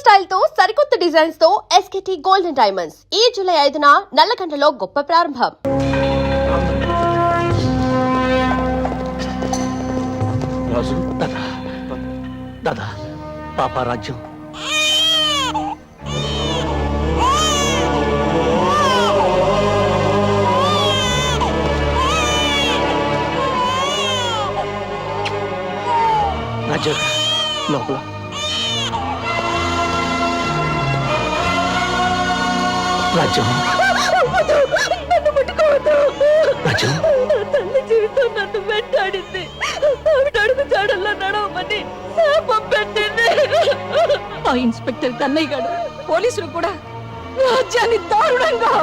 Style తో సరికొత్త designs తో SKT గోల్డెన్ డైమండ్స్ ఈ జూలై 5న నల్లగంటలో గొప్ప ప్రారంభం. రాజు దాదా దాదా పాపా రాజ్యం రాజ్యం లోపల రాజ్యం నన్ను ముట్టుకోవద్దు. రాజ్యం నా తల్లి జీవితం నన్ను వెంటాడింది. ఆవిడ అడుగు జాడల్లో నడవమని శాపం పెట్టింది. ఆ ఇన్స్పెక్టర్ కన్నయ్య గారు పోలీసులు కూడా రాజ్యాన్ని దారుణంగా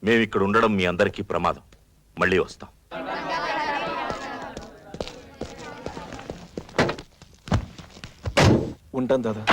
మేమిక్కడ ఉండడం మీ అందరికీ ప్రమాదం. మళ్ళీ వస్తాం. ఉంటాను దాదా.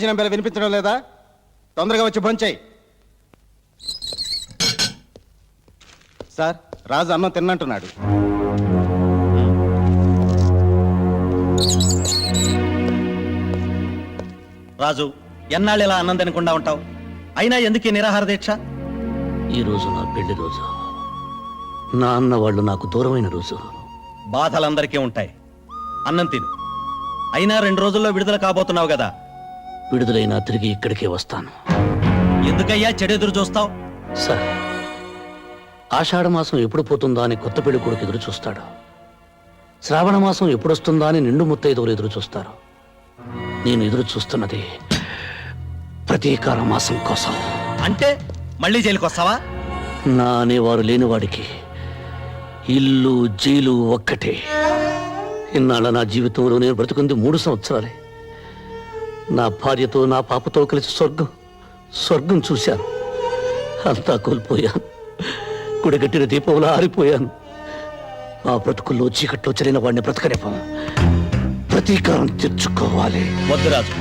భోజనం బెల వినిపించడం లేదా? తొందరగా వచ్చి భోంచేయి. సార్, రాజు అన్నం తిన్నంటున్నాడు. రాజు, ఎన్నాళ్ళు ఇలా అన్నం తినకుండా ఉంటావు? అయినా ఎందుకు ఈ నిరాహార దీక్ష? ఈ రోజు నా పెళ్లి రోజు. నా అన్న వాళ్ళు నాకు దూరమైన రోజు. బాధలందరికీ ఉంటాయి. అన్నం తిను. అయినా 2 రోజుల్లో విడుదల కాబోతున్నావు కదా. విడుదలైనా తిరిగి ఇక్కడికే వస్తాను. ఎందుకయ్యా చెడెదురు చూస్తావు? సార్, ఆషాఢ మాసం ఎప్పుడు పోతుందా అని కొత్త పెళ్లి కొడుకు ఎదురు చూస్తాడు. శ్రావణ మాసం ఎప్పుడొస్తుందా అని నిండు ముత్తైదువులు ఎదురు చూస్తారు. నేను ఎదురు చూస్తున్నది ప్రతీకార మాసం కోసం. అంటే మళ్ళీ జైలుకి వస్తావా? నా అనేవారు లేనివాడికి ఇల్లు జైలు ఒక్కటే. ఇన్నాళ్ళ నా జీవితంలో నేను బ్రతుకుంది 3 సంవత్సరాలే. నా భార్యతో నా పాపతో కలిసి స్వర్గం చూశాను. అంతా కోల్పోయాను. గుడిగట్టిన దీపంలో ఆరిపోయాను. ఆ బ్రతుకుల్లో చీకట్లో చెరిన వాడిని బ్రతకనివ్వను. ప్రతీకారం తెచ్చుకోవాలి. వద్దు రాజు,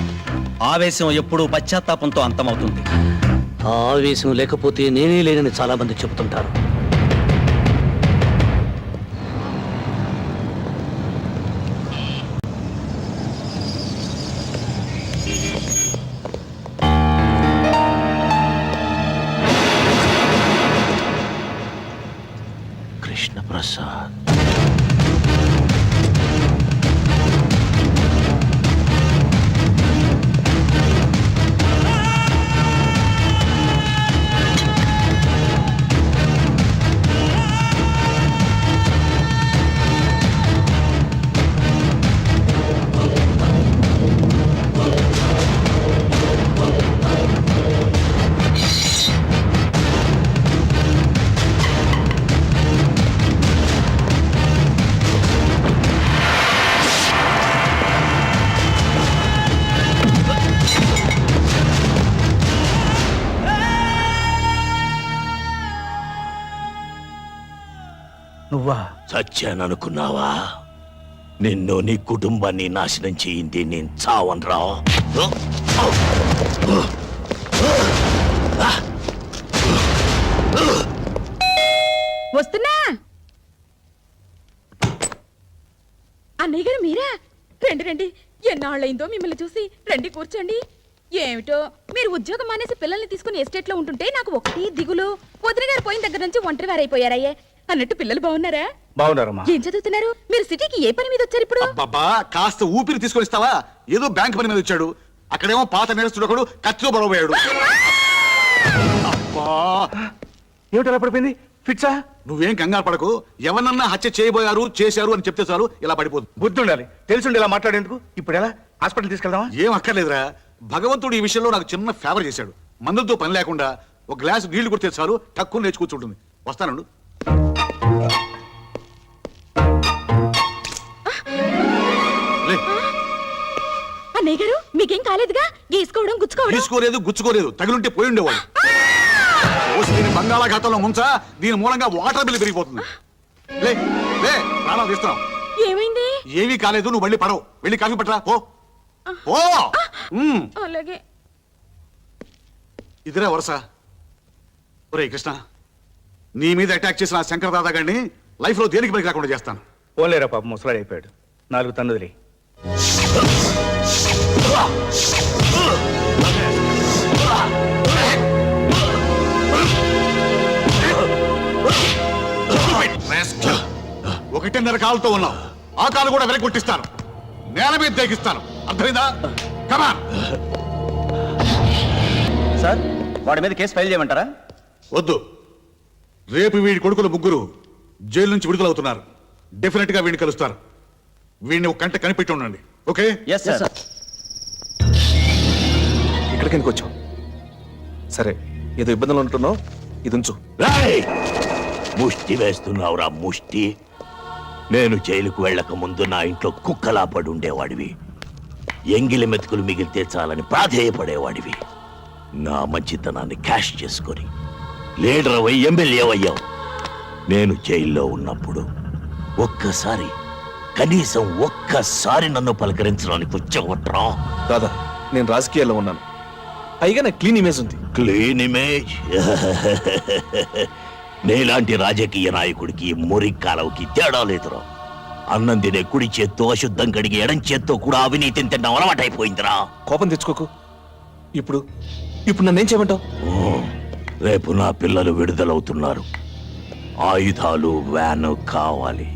ఆవేశం ఎప్పుడూ పశ్చాత్తాపంతో అంతమవుతుంది. ఆ ఆవేశం లేకపోతే నేనే లేనని చాలా మంది చెబుతుంటారు. కృష్ణ ప్రసాద్, నువ్వా? చచ్చాననుకున్నావా? నిన్ను నీ కుటుంబాన్ని నాశనం చేయింది నేను చావనరా. వస్తున్నా. అన్నయ్య గారు మీరా? రండి రండి, ఎన్నాళ్ళైందో మిమ్మల్ని చూసి. రండి కూర్చోండి. ఏమిటో మీరు ఉద్యోగం మానేసి పిల్లల్ని తీసుకుని ఎస్టేట్ లో ఉంటుంటే నాకు ఒకటి దిగులు. వదిన గారు పోయిన దగ్గర నుంచి ఒంటరి వారైపోయారయ్యే. అన్నట్టు పిల్లలు బాగున్నారా? బాగున్నారమ్మా. ఏం చదువుతున్నారు? మీరు సిటీకి ఏ పని మీద వచ్చారు ఇప్పుడు? బాబా, కాస్త ఊపిరి తీసుకొని ఇస్తావా? ఏదో బ్యాంక్ పని మీద వచ్చాడు. అక్కడేమో పాత నేరస్తుడు కత్తితో పడబోయాడు. అబ్బా, ఏమిటలా పడిపోయింది? ఫిట్సా? నువ్వేం కంగారు పడకు. ఎవరన్నా హత్య చేశారు అని చెప్తే చాలు ఇలా పడిపోదు. బుద్ధి ఉండాలి. తెలిసిండి ఇలా మాట్లాడేందుకు. ఇప్పుడు ఎలా? హాస్పిటల్ తీసుకెళ్దామా? ఏం అక్కర్లేదురా. భగవంతుడు ఈ విషయంలో నాకు చిన్న ఫేవర్ చేశాడు. మందులతో పని లేకుండా ఒక గ్లాసు నీళ్లు కొడితే చాలు తక్కువ లేచి కూర్చుంటుంది. వస్తానండు. అన్నయ్య గారు మీకేం కాలేదుగా? గీసుకోవడం గుచ్చుకోవడం? గుచ్చుకోలేదు. తగిలుంటే పోయి ఉండేవాడు. దీని బంగాళాఖాతంలో ముంచా. దీని మూలంగా వాటర్ బిల్ పెరిగిపోతుంది. లే లే, ప్రాణాలు తీస్తున్నాం. ఏమైంది? ఏమీ కాలేదు. నువ్వు మళ్ళీ పడవు. వెళ్ళి కాఫీ పట్టరా. ఓ ఓ. అలాగే. ఇదిరా వరుస. ఒరే కృష్ణ, నీ మీద అటాక్ చేసిన ఆ శంకర్ దాదా గారిని లైఫ్ లో దేనికి పనికి రాకుండా చేస్తాను. ఓలేరా పాప, ముసలాడు అయిపోయాడు. 4 తన్నుదిలే. ఒకటిన్నర కాలుతో ఉన్నావు. ఆ కాలు కూడా వెనక్కి కొట్టిస్తాను. నేల మీద తెగిస్తాను. అర్థమైందా? కమాన్. సార్, వాడి మీద కేసు ఫైల్ చేయమంటారా? వద్దు. రేపు వీడి కొడుకులు 3 జైలు నుంచి విడుదలవుతున్నారు. డెఫినెట్ గా వీడిని కలుస్తారు. వీడిని ఒక కంట కనిపెట్టి ఉండండి. ఓకే? Yes sir. ఇక్కడికి ఎందుకు వచ్చావు? సరే, ఏదో ఇబ్బందులు ఉంటున్నావు. ఇది ఉంచు. రేయ్! ముష్టి వేస్తున్నావురా ముష్టి. నేను జైలుకు వెళ్ళక ముందు నా ఇంట్లో కుక్కలా పడి ఉండేవాడివి. ఎంగిలి మెతుకులు మిగిలితే చాలని ప్రాధేయపడేవాడివి. నా మంచితనాన్ని క్యాష్ చేసుకొని లీడర్ అయ్యి ఎమ్మెల్యే అయ్యావు. నేను జైల్లో ఉన్నప్పుడు కనీసం ఒక్కసారి నన్ను పలకరించడానికి వచ్చావట్రా. దాదా, నేను రాజకీయాల్లో ఉన్నాను, పైగా నాకు క్లీన్ ఇమేజ్ ఉంది. Clean image. నీలాంటి రాజకీయ నాయకుడికి మురికాలవుకి తేడా లేదురా. అన్నం తినే కుడి చేత్తో అశుద్ధం కడిగి ఎడం చేత్తో కూడా అవినీతిని తినడం అలవాటైపోయిందిరా. కోపం తెచ్చుకోకు. ఇప్పుడు ఇప్పుడు నన్నేం చేయమంటావు? రేపు నా పిల్లలు విడుదలవుతున్నారు. ఆయుధాలు, వ్యాను కావాలి.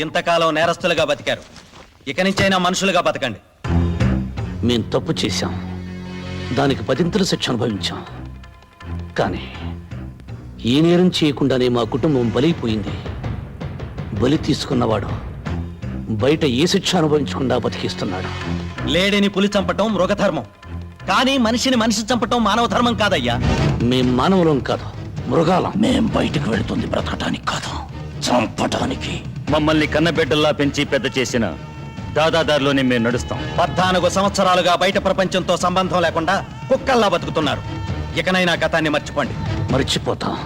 ఇంతకాలం నేరస్తులుగా బతికారు, ఇక నుంచైనా మనుషులుగా బతకండి. మేం తప్పు చేశాం, దానికి 10 శిక్ష అనుభవించాం. కానీ ఈ నేరం చేయకుండానే మా కుటుంబం బలైపోయింది. బలి తీసుకున్నవాడు బయట ఏ శిక్ష అనుభవించకుండా బతికిస్తున్నాడు. లేడిని పులి చంపటం మృగధర్మం, కానీ మనిషిని మనిషి చంపటం మానవ ధర్మం కాదయ్యా. మేం మానవులం కాదు, మృగాలం. మేం బయటకు వెళుతుంది బ్రతకటానికి కాదు, చంపటానికి. మమ్మల్ని కన్నబిడ్డల్లా పెంచి పెద్ద చేసిన దాదాదారిలోనే మేము నడుస్తాం. 14 సంవత్సరాలుగా బయట ప్రపంచంతో సంబంధం లేకుండా కుక్కల్లా బతుకుతున్నారు. ఇకనైనా గతాన్ని మర్చిపోండి. మర్చిపోతాం.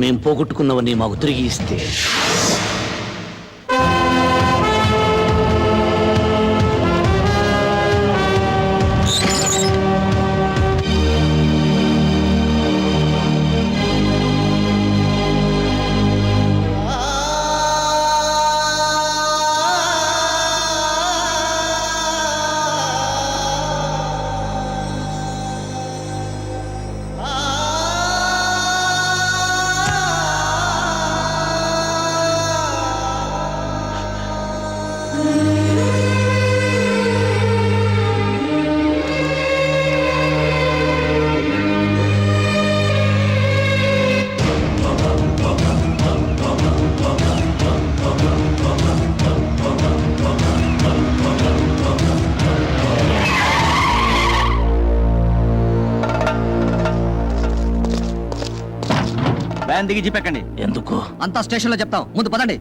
మేం పోగొట్టుకున్నవన్నీ మాకు తిరిగి ఇస్తే. వ్యాన్ దిగి జీపెక్కండి. ఎందుకు? అంతా స్టేషన్లో చెప్తాం, ముందు పదండి.